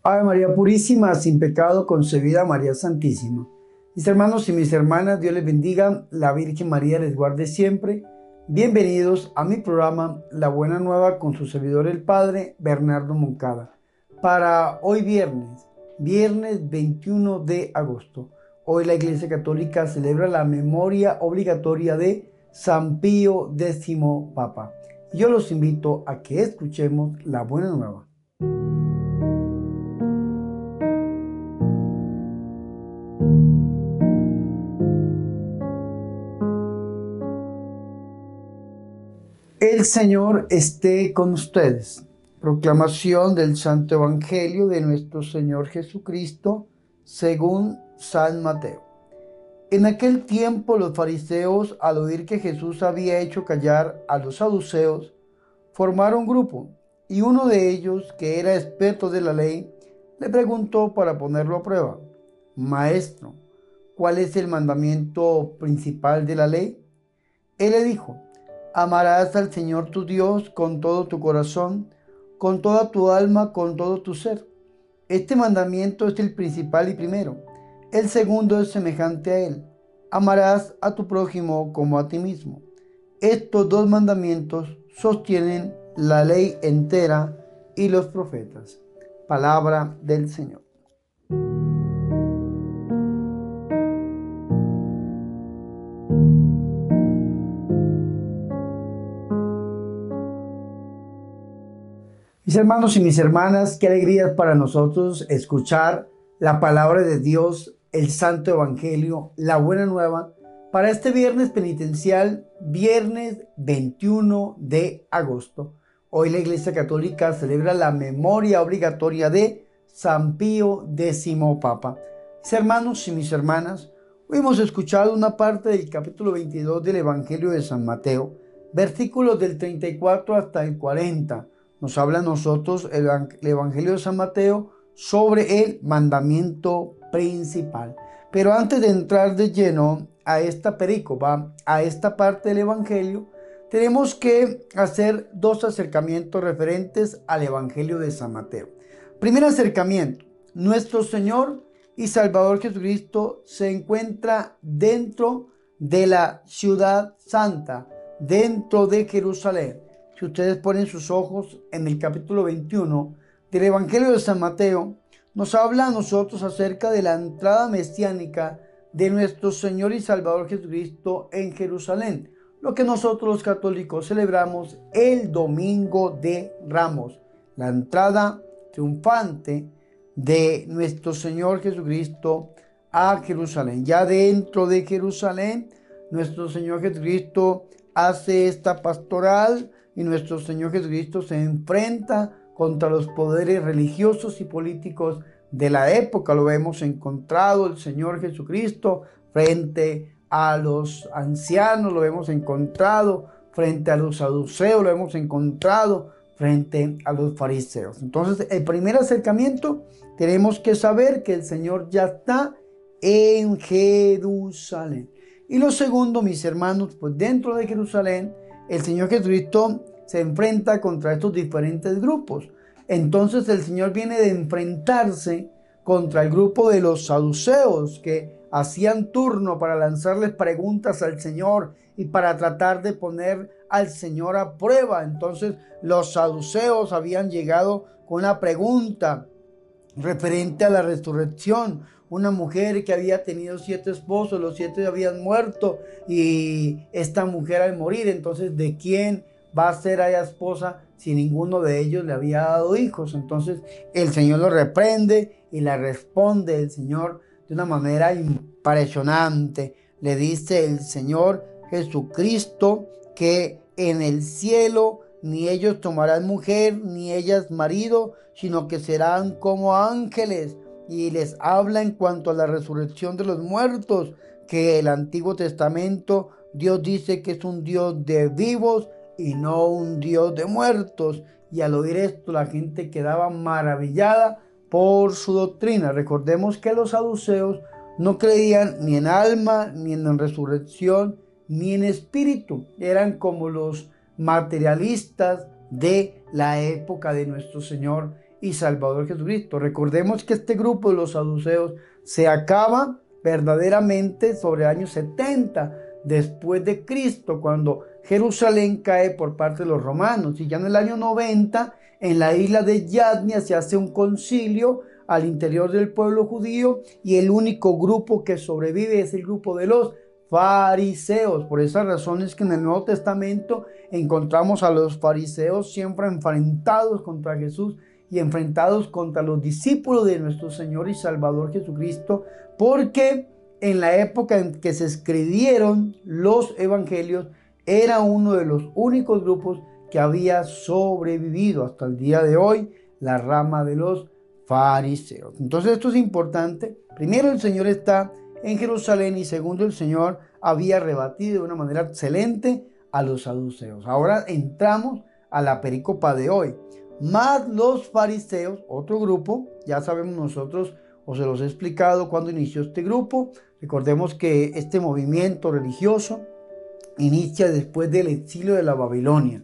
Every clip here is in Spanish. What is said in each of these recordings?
Ave María Purísima, sin pecado concebida, María Santísima. Mis hermanos y mis hermanas, Dios les bendiga, la Virgen María les guarde siempre. Bienvenidos a mi programa La Buena Nueva con su servidor el Padre Bernardo Moncada. Para hoy viernes 21 de agosto. Hoy la Iglesia Católica celebra la memoria obligatoria de San Pío X Papa. Yo los invito a que escuchemos La Buena Nueva. El Señor esté con ustedes. Proclamación del Santo Evangelio de nuestro Señor Jesucristo según San Mateo. En aquel tiempo los fariseos, al oír que Jesús había hecho callar a los saduceos, formaron grupo, y uno de ellos, que era experto de la ley, le preguntó para ponerlo a prueba: Maestro, ¿cuál es el mandamiento principal de la ley? Él le dijo: Amarás al Señor tu Dios con todo tu corazón, con toda tu alma, con todo tu ser. Este mandamiento es el principal y primero. El segundo es semejante a él: amarás a tu prójimo como a ti mismo. Estos dos mandamientos sostienen la ley entera y los profetas. Palabra del Señor. Mis hermanos y mis hermanas, qué alegría para nosotros escuchar la palabra de Dios, el Santo Evangelio, la Buena Nueva, para este viernes penitencial, viernes 21 de agosto. Hoy la Iglesia Católica celebra la memoria obligatoria de San Pío X Papa. Mis hermanos y mis hermanas, hoy hemos escuchado una parte del capítulo 22 del Evangelio de San Mateo, versículos del 34 hasta el 40. Nos habla a nosotros el Evangelio de San Mateo sobre el mandamiento principal. Pero antes de entrar de lleno a esta perícopa, a esta parte del Evangelio, tenemos que hacer dos acercamientos referentes al Evangelio de San Mateo. Primer acercamiento: nuestro Señor y Salvador Jesucristo se encuentra dentro de la ciudad santa, dentro de Jerusalén. Si ustedes ponen sus ojos en el capítulo 21 del Evangelio de San Mateo, nos habla a nosotros acerca de la entrada mesiánica de nuestro Señor y Salvador Jesucristo en Jerusalén, lo que nosotros los católicos celebramos el Domingo de Ramos, la entrada triunfante de nuestro Señor Jesucristo a Jerusalén. Ya dentro de Jerusalén, nuestro Señor Jesucristo hace esta pastoral, y nuestro Señor Jesucristo se enfrenta contra los poderes religiosos y políticos de la época. Lo hemos encontrado el Señor Jesucristo frente a los ancianos, lo hemos encontrado frente a los saduceos, lo hemos encontrado frente a los fariseos. Entonces, el primer acercamiento, tenemos que saber que el Señor ya está en Jerusalén. Y lo segundo, mis hermanos, pues dentro de Jerusalén, el Señor Jesucristo se enfrenta contra estos diferentes grupos. Entonces el Señor viene de enfrentarse contra el grupo de los saduceos, que hacían turno para lanzarles preguntas al Señor y para tratar de poner al Señor a prueba. Entonces los saduceos habían llegado con una pregunta referente a la resurrección. Una mujer que había tenido 7 esposos, los 7 habían muerto, y esta mujer al morir, entonces ¿de quién va a ser ella esposa si ninguno de ellos le había dado hijos? Entonces el Señor lo reprende y le responde el Señor de una manera impresionante. Le dice el Señor Jesucristo que en el cielo ni ellos tomarán mujer, ni ellas marido, sino que serán como ángeles. Y les habla en cuanto a la resurrección de los muertos, que el Antiguo Testamento Dios dice que es un Dios de vivos y no un Dios de muertos. Y al oír esto, la gente quedaba maravillada por su doctrina. Recordemos que los saduceos no creían ni en alma, ni en resurrección, ni en espíritu. Eran como los materialistas de la época de nuestro Señor y Salvador Jesucristo. Recordemos que este grupo de los saduceos se acaba verdaderamente sobre el año 70 después de Cristo, cuando Jerusalén cae por parte de los romanos. Y ya en el año 90, en la isla de Yadnia se hace un concilio al interior del pueblo judío, y el único grupo que sobrevive es el grupo de los fariseos. Por esas razones que en el Nuevo Testamento encontramos a los fariseos siempre enfrentados contra Jesús y enfrentados contra los discípulos de nuestro Señor y Salvador Jesucristo, porque en la época en que se escribieron los evangelios era uno de los únicos grupos que había sobrevivido hasta el día de hoy, la rama de los fariseos. Entonces esto es importante. Primero, el Señor está en Jerusalén, y segundo, el Señor había rebatido de una manera excelente a los saduceos. Ahora entramos a la pericopa de hoy. Más los fariseos, otro grupo, ya sabemos nosotros, o se los he explicado cuando inició este grupo. Recordemos que este movimiento religioso inicia después del exilio de la Babilonia,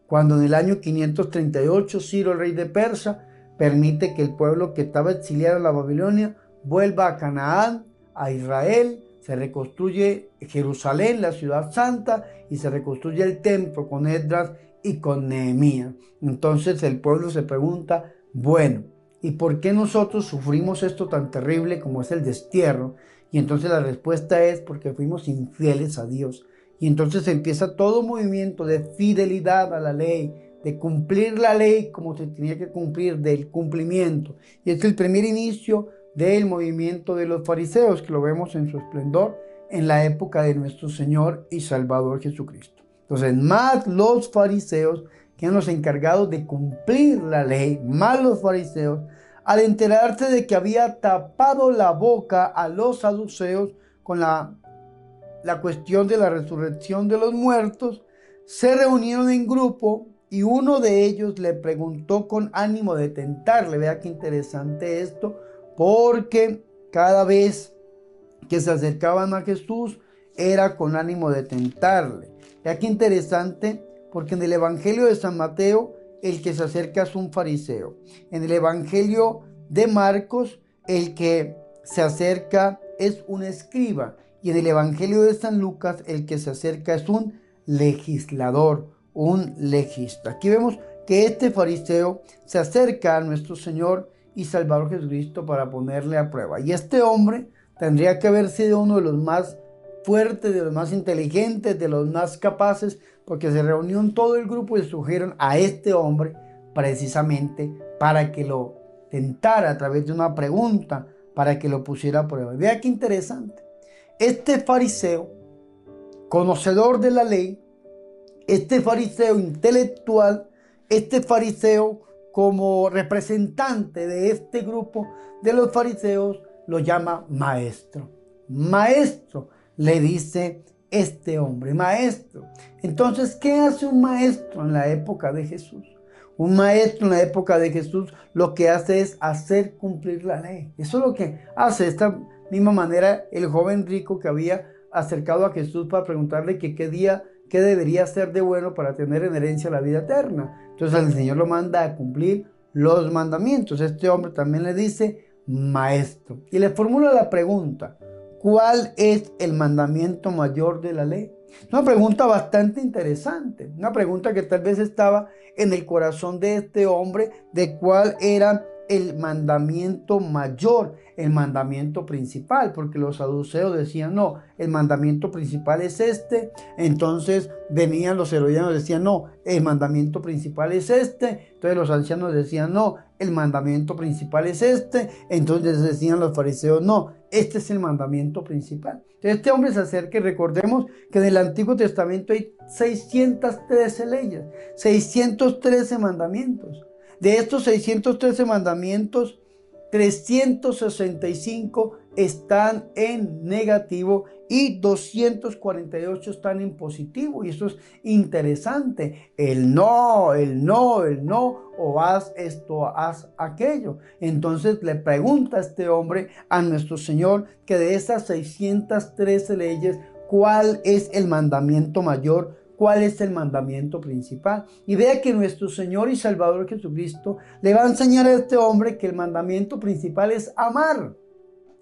cuando en el año 538 Ciro, el rey de Persia, permite que el pueblo que estaba exiliado en la Babilonia vuelva a Canaán, a Israel. Se reconstruye Jerusalén, la ciudad santa, y se reconstruye el templo con Esdras y con Nehemías. Entonces el pueblo se pregunta, bueno, ¿y por qué nosotros sufrimos esto tan terrible como es el destierro? Y entonces la respuesta es porque fuimos infieles a Dios. Y entonces empieza todo un movimiento de fidelidad a la ley, de cumplir la ley como se tenía que cumplir, del cumplimiento. Y es el primer inicio del movimiento de los fariseos, que lo vemos en su esplendor en la época de nuestro Señor y Salvador Jesucristo. Entonces, más los fariseos, que eran los encargados de cumplir la ley, más los fariseos, al enterarse de que había tapado la boca a los saduceos con la cuestión de la resurrección de los muertos, se reunieron en grupo, y uno de ellos le preguntó con ánimo de tentarle. Vea qué interesante esto, porque cada vez que se acercaban a Jesús era con ánimo de tentarle. Vea qué interesante, porque en el Evangelio de San Mateo el que se acerca es un fariseo. En el Evangelio de Marcos el que se acerca es un escriba. Y en el Evangelio de San Lucas el que se acerca es un legislador, un legista. Aquí vemos que este fariseo se acerca a nuestro Señor y Salvador Jesucristo para ponerle a prueba. Y este hombre tendría que haber sido uno de los más fuertes, de los más inteligentes, de los más capaces, porque se reunió en todo el grupo y escogieron a este hombre precisamente para que lo tentara a través de una pregunta, para que lo pusiera a prueba. Vea qué interesante. Este fariseo, conocedor de la ley, este fariseo intelectual, este fariseo como representante de este grupo de los fariseos, lo llama maestro. Maestro, le dice este hombre, maestro. Entonces, ¿qué hace un maestro en la época de Jesús? Un maestro en la época de Jesús lo que hace es hacer cumplir la ley. Eso es lo que hace. De esta misma manera, el joven rico que había acercado a Jesús para preguntarle que qué debería hacer de bueno para tener en herencia la vida eterna. Entonces el Señor lo manda a cumplir los mandamientos. Este hombre también le dice maestro. Y le formula la pregunta, ¿cuál es el mandamiento mayor de la ley? Una pregunta bastante interesante, una pregunta que tal vez estaba en el corazón de este hombre, de cuál era el mandamiento mayor, el mandamiento principal, porque los saduceos decían no, el mandamiento principal es este. Entonces venían los herodianos y decían no, el mandamiento principal es este. Entonces los ancianos decían no, el mandamiento principal es este. Entonces decían los fariseos no, este es el mandamiento principal. Entonces este hombre se acerca, y recordemos que en el Antiguo Testamento hay 613 leyes, 613 mandamientos. De estos 613 mandamientos, 365 están en negativo y 248 están en positivo. Y eso es interesante. El no, o haz esto, haz aquello. Entonces le pregunta a este hombre a nuestro Señor que de esas 613 leyes, ¿cuál es el mandamiento mayor? cuál es el mandamiento principal. Y vea que nuestro Señor y Salvador Jesucristo le va a enseñar a este hombre que el mandamiento principal es amar.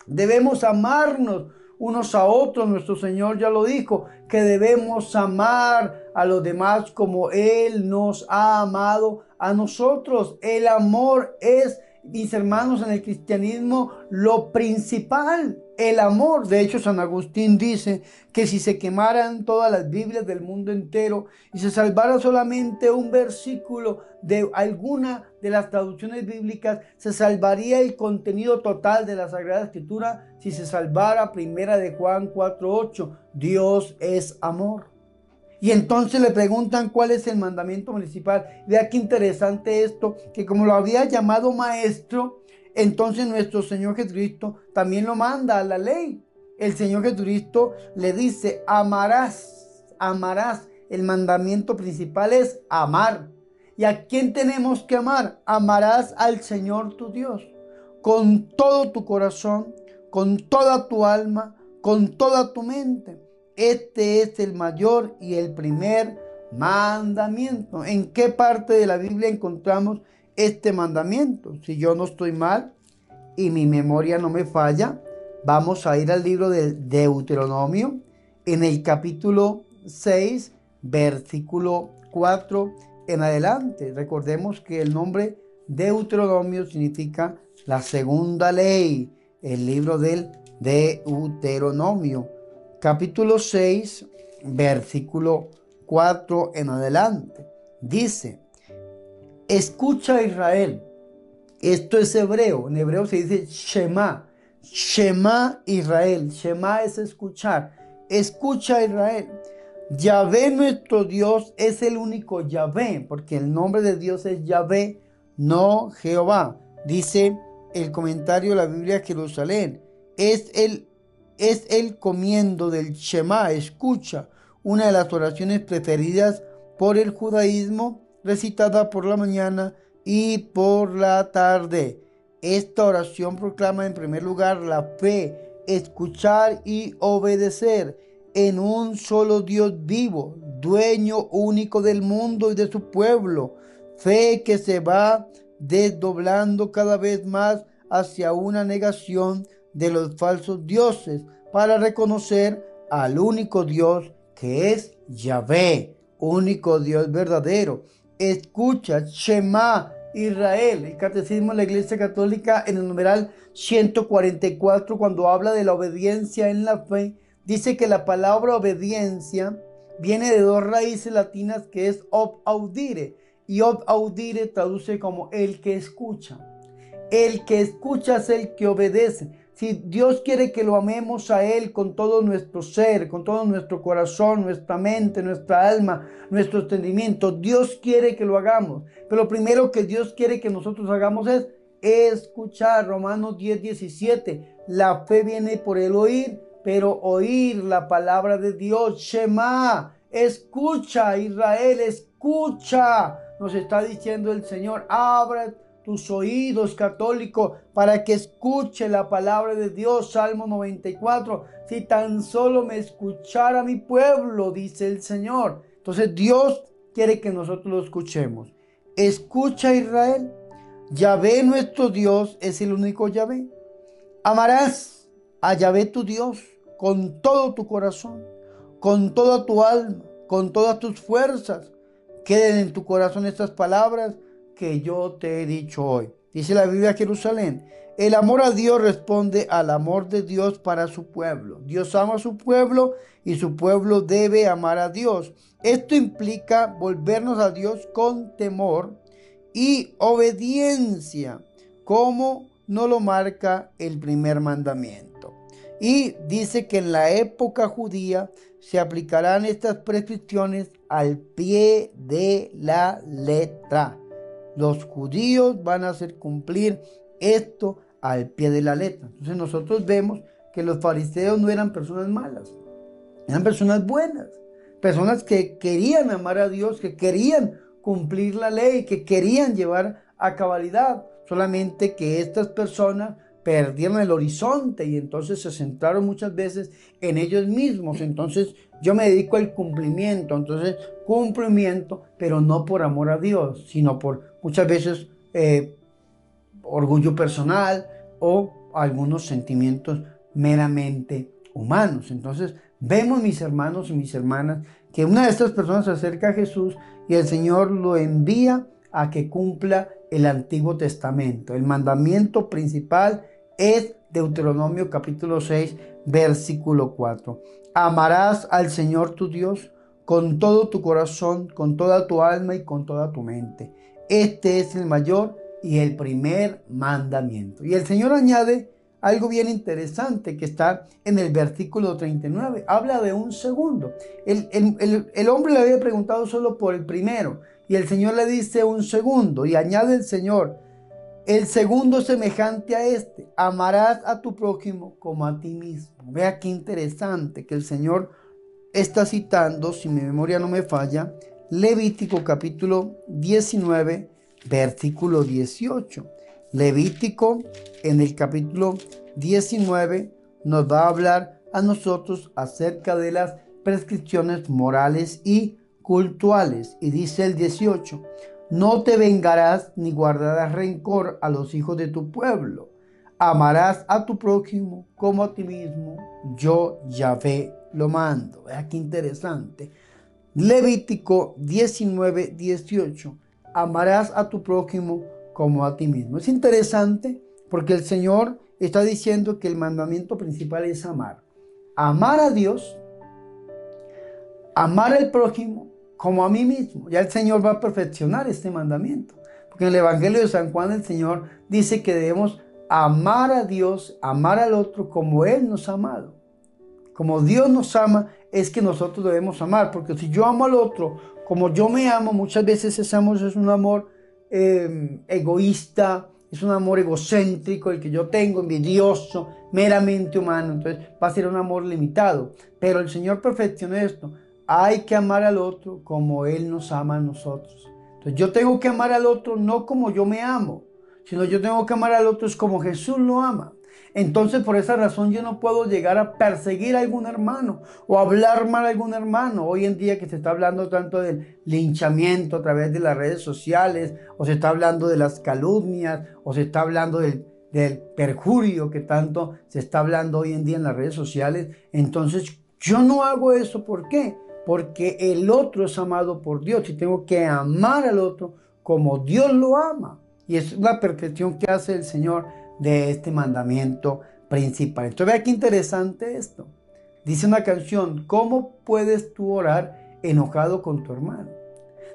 Debemos amarnos unos a otros. Nuestro Señor ya lo dijo, que debemos amar a los demás como Él nos ha amado a nosotros. El amor es, mis hermanos, en el cristianismo lo principal, el amor. De hecho, San Agustín dice que si se quemaran todas las Biblias del mundo entero y se salvara solamente un versículo de alguna de las traducciones bíblicas, se salvaría el contenido total de la Sagrada Escritura si se salvara Primera de Juan 4:8. Dios es amor. Y entonces le preguntan cuál es el mandamiento principal. Vea qué interesante esto, que como lo había llamado maestro, entonces nuestro Señor Jesucristo también lo manda a la ley. El Señor Jesucristo le dice, amarás, amarás. El mandamiento principal es amar. ¿Y a quién tenemos que amar? Amarás al Señor tu Dios con todo tu corazón, con toda tu alma, con toda tu mente. Este es el mayor y el primer mandamiento. ¿En qué parte de la Biblia encontramos este mandamiento? Si yo no estoy mal y mi memoria no me falla, vamos a ir al libro del Deuteronomio en el capítulo 6, versículo 4 en adelante. Recordemos que el nombre Deuteronomio significa la segunda ley, el libro del Deuteronomio. Capítulo 6, versículo 4 en adelante. Dice, escucha Israel. Esto es hebreo. En hebreo se dice Shema. Shema Israel. Shema es escuchar. Escucha Israel. Yahvé nuestro Dios es el único Yahvé, porque el nombre de Dios es Yahvé, no Jehová. Dice el comentario de la Biblia de Jerusalén. Es el comiendo del Shema, escucha, una de las oraciones preferidas por el judaísmo, recitada por la mañana y por la tarde. Esta oración proclama en primer lugar la fe, escuchar y obedecer en un solo Dios vivo, dueño único del mundo y de su pueblo. Fe que se va desdoblando cada vez más hacia una negación de los falsos dioses para reconocer al único Dios que es Yahvé, único Dios verdadero. Escucha, Shema Israel. El Catecismo de la Iglesia Católica en el numeral 144, cuando habla de la obediencia en la fe, dice que la palabra obediencia viene de dos raíces latinas, que es ob audire, y ob audire traduce como el que escucha. El que escucha es el que obedece. Si Dios quiere que lo amemos a Él con todo nuestro ser, con todo nuestro corazón, nuestra mente, nuestra alma, nuestro entendimiento, Dios quiere que lo hagamos. Pero lo primero que Dios quiere que nosotros hagamos es escuchar. Romanos 10:17. La fe viene por el oír, pero oír la palabra de Dios. Shema, escucha Israel, escucha. Nos está diciendo el Señor, abra tus oídos, católico, para que escuche la palabra de Dios. Salmo 94. Si tan solo me escuchara mi pueblo, dice el Señor. Entonces Dios quiere que nosotros lo escuchemos. Escucha Israel. Yahvé nuestro Dios es el único Yahvé. Amarás a Yahvé tu Dios con todo tu corazón, con toda tu alma, con todas tus fuerzas. Queden en tu corazón estas palabras que yo te he dicho hoy. Dice la Biblia de Jerusalén, el amor a Dios responde al amor de Dios para su pueblo. Dios ama a su pueblo y su pueblo debe amar a Dios. Esto implica volvernos a Dios con temor y obediencia, como nos lo marca el primer mandamiento. Y dice que en la época judía se aplicarán estas prescripciones al pie de la letra. Los judíos van a hacer cumplir esto al pie de la letra. Entonces nosotros vemos que los fariseos no eran personas malas, eran personas buenas, personas que querían amar a Dios, que querían cumplir la ley, que querían llevar a cabalidad. Solamente que estas personas perdieron el horizonte y entonces se centraron muchas veces en ellos mismos. Entonces yo me dedico al cumplimiento, entonces cumplimiento, pero no por amor a Dios, sino por muchas veces orgullo personal o algunos sentimientos meramente humanos. Entonces vemos, mis hermanos y mis hermanas, que una de estas personas se acerca a Jesús y el Señor lo envía a que cumpla el Antiguo Testamento. El mandamiento principal es Deuteronomio capítulo 6, versículo 4. Amarás al Señor tu Dios con todo tu corazón, con toda tu alma y con toda tu mente. Este es el mayor y el primer mandamiento. Y el Señor añade algo bien interesante que está en el versículo 39. Habla de un segundo. El hombre le había preguntado solo por el primero y el Señor le dice un segundo y añade el Señor: el segundo semejante a este: amarás a tu prójimo como a ti mismo. Vea qué interesante que el Señor está citando, si mi memoria no me falla, Levítico capítulo 19, versículo 18. Levítico en el capítulo 19 nos va a hablar a nosotros acerca de las prescripciones morales y cultuales. Y dice el 18: no te vengarás ni guardarás rencor a los hijos de tu pueblo. Amarás a tu prójimo como a ti mismo. Yo, Yahvé, lo mando. Vea qué interesante. Levítico 19, 18. Amarás a tu prójimo como a ti mismo. Es interesante porque el Señor está diciendo que el mandamiento principal es amar. Amar a Dios, amar al prójimo como a mí mismo. Ya el Señor va a perfeccionar este mandamiento. Porque en el Evangelio de San Juan el Señor dice que debemos amar a Dios, amar al otro como Él nos ha amado. Como Dios nos ama, es que nosotros debemos amar. Porque si yo amo al otro como yo me amo, muchas veces ese amor es un amor egoísta, es un amor egocéntrico, el que yo tengo, envidioso, meramente humano. Entonces va a ser un amor limitado. Pero el Señor perfeccionó esto. Hay que amar al otro como Él nos ama a nosotros. Entonces yo tengo que amar al otro no como yo me amo, sino yo tengo que amar al otro es como Jesús lo ama. Entonces por esa razón yo no puedo llegar a perseguir a algún hermano o hablar mal a algún hermano. Hoy en día que se está hablando tanto del linchamiento a través de las redes sociales, o se está hablando de las calumnias, o se está hablando del perjurio que tanto se está hablando hoy en día en las redes sociales. Entonces yo no hago eso. ¿Por qué? Porque el otro es amado por Dios y tengo que amar al otro como Dios lo ama. Y es la perfección que hace el Señor de este mandamiento principal. Entonces vea qué interesante esto. Dice una canción: ¿cómo puedes tú orar enojado con tu hermano?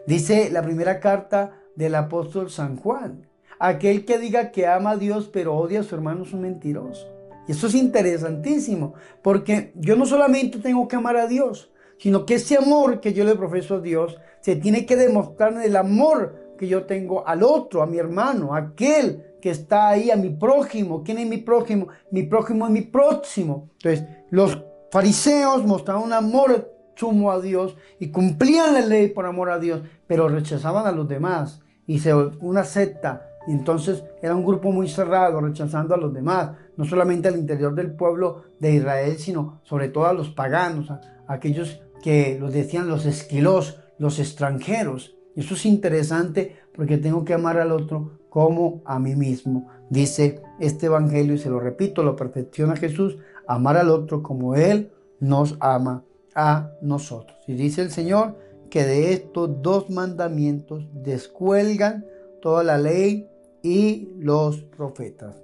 Dice la primera carta del apóstol San Juan: aquel que diga que ama a Dios pero odia a su hermano es un mentiroso. Y eso es interesantísimo, porque yo no solamente tengo que amar a Dios, sino que ese amor que yo le profeso a Dios se tiene que demostrar en el amor que yo tengo al otro, a mi hermano, a aquel que está ahí, a mi prójimo. ¿Quién es mi prójimo? Mi prójimo es mi próximo. Entonces, los fariseos mostraban un amor sumo a Dios y cumplían la ley por amor a Dios, pero rechazaban a los demás y se una secta. Y entonces era un grupo muy cerrado, rechazando a los demás, no solamente al interior del pueblo de Israel, sino sobre todo a los paganos, a aquellos que los decían los esquilos, los extranjeros. Y eso es interesante porque tengo que amar al otro como a mí mismo. Dice este evangelio, y se lo repito, lo perfecciona Jesús: amar al otro como Él nos ama a nosotros. Y dice el Señor que de estos dos mandamientos descuelgan toda la ley y los profetas.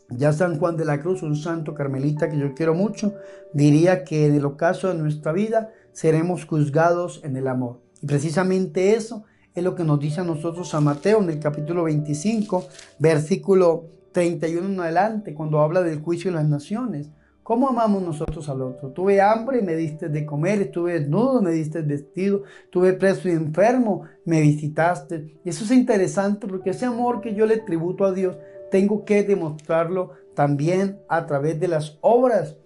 Ya San Juan de la Cruz, un santo carmelita que yo quiero mucho, diría que en el ocaso de nuestra vida seremos juzgados en el amor. Y precisamente eso es lo que nos dice a nosotros San Mateo en el capítulo 25, versículo 31 en adelante, cuando habla del juicio de las naciones. ¿Cómo amamos nosotros al otro? Tuve hambre y me diste de comer, estuve desnudo, me diste vestido, estuve preso y enfermo, me visitaste. Y eso es interesante porque ese amor que yo le tributo a Dios, tengo que demostrarlo también a través de las obras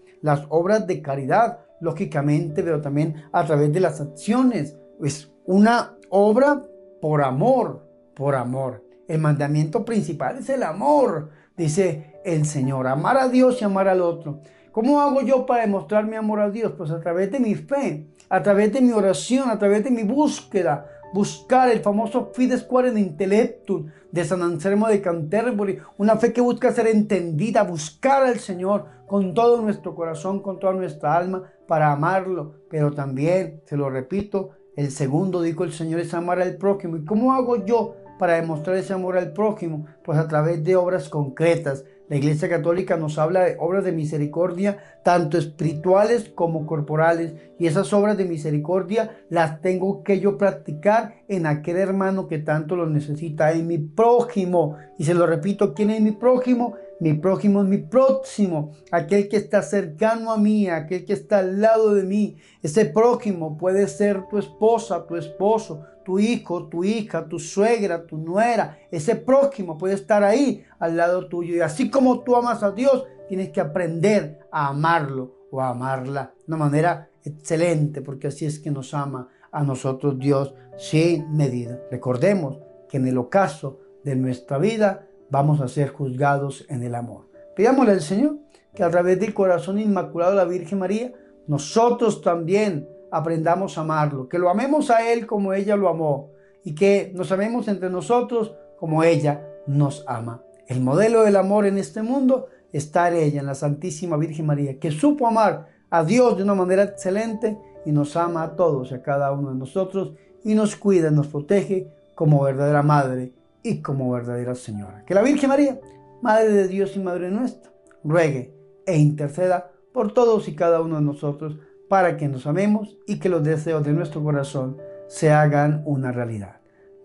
de caridad, lógicamente, pero también a través de las acciones. Es una obra por amor, por amor. El mandamiento principal es el amor. dice el Señor. Amar a Dios y amar al otro. ¿Cómo hago yo para demostrar mi amor a Dios? Pues a través de mi fe, a través de mi oración, a través de mi búsqueda. Buscar el famoso Fides Quaere Intellectum de San Anselmo de Canterbury, una fe que busca ser entendida, buscar al Señor con todo nuestro corazón, con toda nuestra alma, para amarlo. Pero también, se lo repito, el segundo, dijo el Señor, es amar al prójimo. ¿Y cómo hago yo para demostrar ese amor al prójimo? Pues a través de obras concretas. La Iglesia Católica nos habla de obras de misericordia, tanto espirituales como corporales. Y esas obras de misericordia las tengo que yo practicar en aquel hermano que tanto lo necesita, en mi prójimo. Y se lo repito, ¿quién es mi prójimo? Mi prójimo es mi próximo, aquel que está cercano a mí, aquel que está al lado de mí. Ese prójimo puede ser tu esposa, tu esposo, tu hijo, tu hija, tu suegra, tu nuera. Ese prójimo puede estar ahí al lado tuyo. Y así como tú amas a Dios, tienes que aprender a amarlo o a amarla de una manera excelente, porque así es que nos ama a nosotros Dios sin medida. Recordemos que en el ocaso de nuestra vida vamos a ser juzgados en el amor. Pidámosle al Señor que a través del corazón inmaculado de la Virgen María, nosotros también aprendamos a amarlo, que lo amemos a Él como ella lo amó y que nos amemos entre nosotros como ella nos ama. El modelo del amor en este mundo está en ella, en la Santísima Virgen María, que supo amar a Dios de una manera excelente y nos ama a todos y a cada uno de nosotros y nos cuida, nos protege como verdadera madre y como verdadera señora. Que la Virgen María, Madre de Dios y Madre nuestra, ruegue e interceda por todos y cada uno de nosotros para que nos amemos y que los deseos de nuestro corazón se hagan una realidad.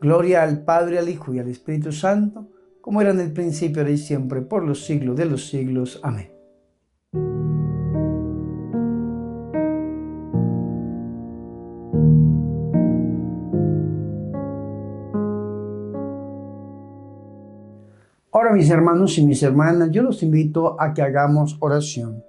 Gloria al Padre, al Hijo y al Espíritu Santo, como era en el principio, ahora y siempre, por los siglos de los siglos. Amén. Ahora, mis hermanos y mis hermanas, yo los invito a que hagamos oración.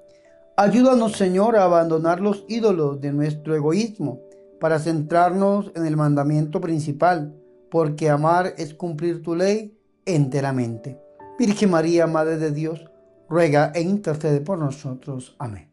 Ayúdanos, Señor, a abandonar los ídolos de nuestro egoísmo para centrarnos en el mandamiento principal, porque amar es cumplir tu ley enteramente. Virgen María, Madre de Dios, ruega e intercede por nosotros. Amén.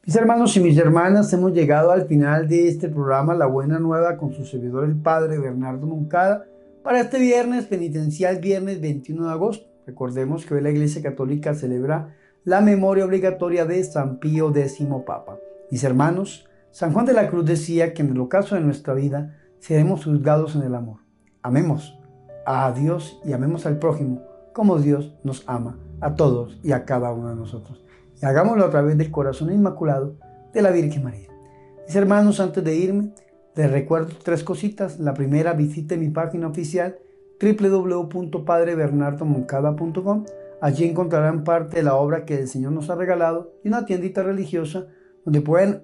Mis hermanos y mis hermanas, hemos llegado al final de este programa La Buena Nueva con su servidor el Padre Bernardo Moncada para este viernes penitencial, viernes 21 de agosto. Recordemos que hoy la Iglesia Católica celebra la memoria obligatoria de San Pío X Papa. Mis hermanos, San Juan de la Cruz decía que en el ocaso de nuestra vida seremos juzgados en el amor. Amemos a Dios y amemos al prójimo como Dios nos ama a todos y a cada uno de nosotros. Y hagámoslo a través del corazón inmaculado de la Virgen María. Mis hermanos, antes de irme, les recuerdo 3 cositas. La primera, visite mi página oficial www.padrebernardomoncada.com. Allí encontrarán parte de la obra que el Señor nos ha regalado y una tiendita religiosa donde pueden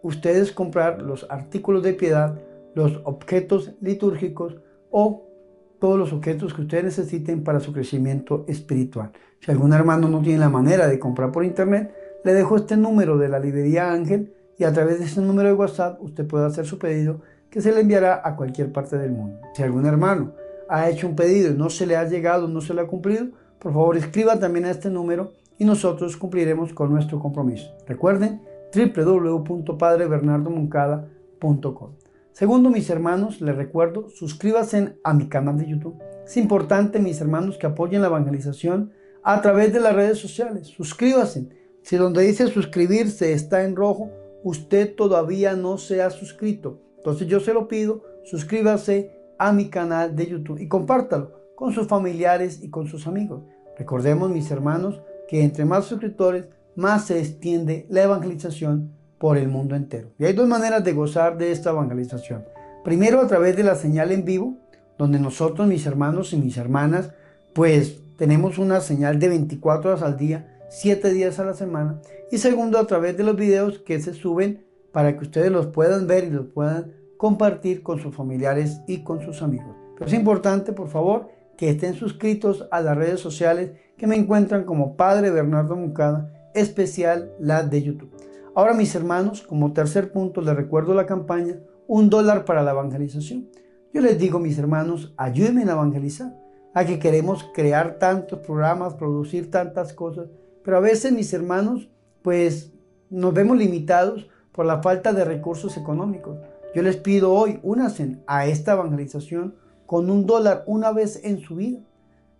ustedes comprar los artículos de piedad, los objetos litúrgicos o todos los objetos que ustedes necesiten para su crecimiento espiritual. Si algún hermano no tiene la manera de comprar por internet, le dejo este número de la librería Ángel y a través de este número de WhatsApp usted puede hacer su pedido que se le enviará a cualquier parte del mundo. Si algún hermano ha hecho un pedido y no se le ha llegado, no se le ha cumplido, por favor escriba también a este número y nosotros cumpliremos con nuestro compromiso. Recuerden, www.padrebernardomoncada.com. Segundo, mis hermanos, les recuerdo, suscríbanse a mi canal de YouTube. Es importante, mis hermanos, que apoyen la evangelización a través de las redes sociales. Suscríbanse. Si donde dice suscribirse está en rojo, usted todavía no se ha suscrito. Entonces yo se lo pido, suscríbase a mi canal de YouTube y compártalo con sus familiares y con sus amigos. Recordemos, mis hermanos, que entre más suscriptores, más se extiende la evangelización por el mundo entero. Y hay 2 maneras de gozar de esta evangelización. Primero, a través de la señal en vivo, donde nosotros, mis hermanos y mis hermanas, pues tenemos una señal de 24 horas al día, 7 días a la semana. Y segundo, a través de los videos que se suben para que ustedes los puedan ver y los puedan compartir con sus familiares y con sus amigos. Pero es importante, por favor, que estén suscritos a las redes sociales que me encuentran como Padre Bernardo Moncada, especial la de YouTube. Ahora, mis hermanos, como tercer punto, les recuerdo la campaña $1 para la evangelización. Yo les digo, mis hermanos, ayúdenme a evangelizar. A que queremos crear tantos programas, producir tantas cosas, pero a veces, mis hermanos, pues nos vemos limitados por la falta de recursos económicos. Yo les pido hoy, únanse a esta evangelización con $1 una vez en su vida.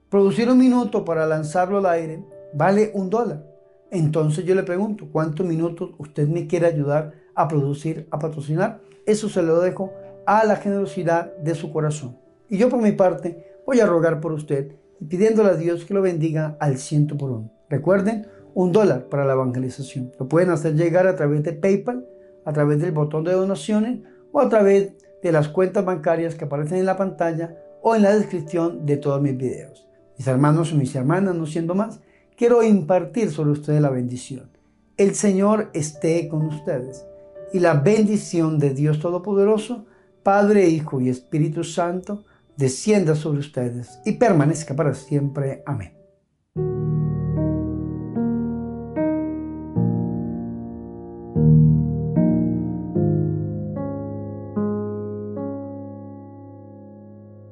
Producir 1 minuto para lanzarlo al aire vale $1. Entonces yo le pregunto, ¿cuántos minutos usted me quiere ayudar a producir, a patrocinar? Eso se lo dejo a la generosidad de su corazón. Y yo por mi parte voy a rogar por usted y pidiéndole a Dios que lo bendiga al 100%. Recuerden, $1 para la evangelización. Lo pueden hacer llegar a través de PayPal, a través del botón de donaciones o a través de las cuentas bancarias que aparecen en la pantalla o en la descripción de todos mis videos. Mis hermanos y mis hermanas, no siendo más, quiero impartir sobre ustedes la bendición. El Señor esté con ustedes y la bendición de Dios Todopoderoso, Padre, Hijo y Espíritu Santo, descienda sobre ustedes y permanezca para siempre. Amén.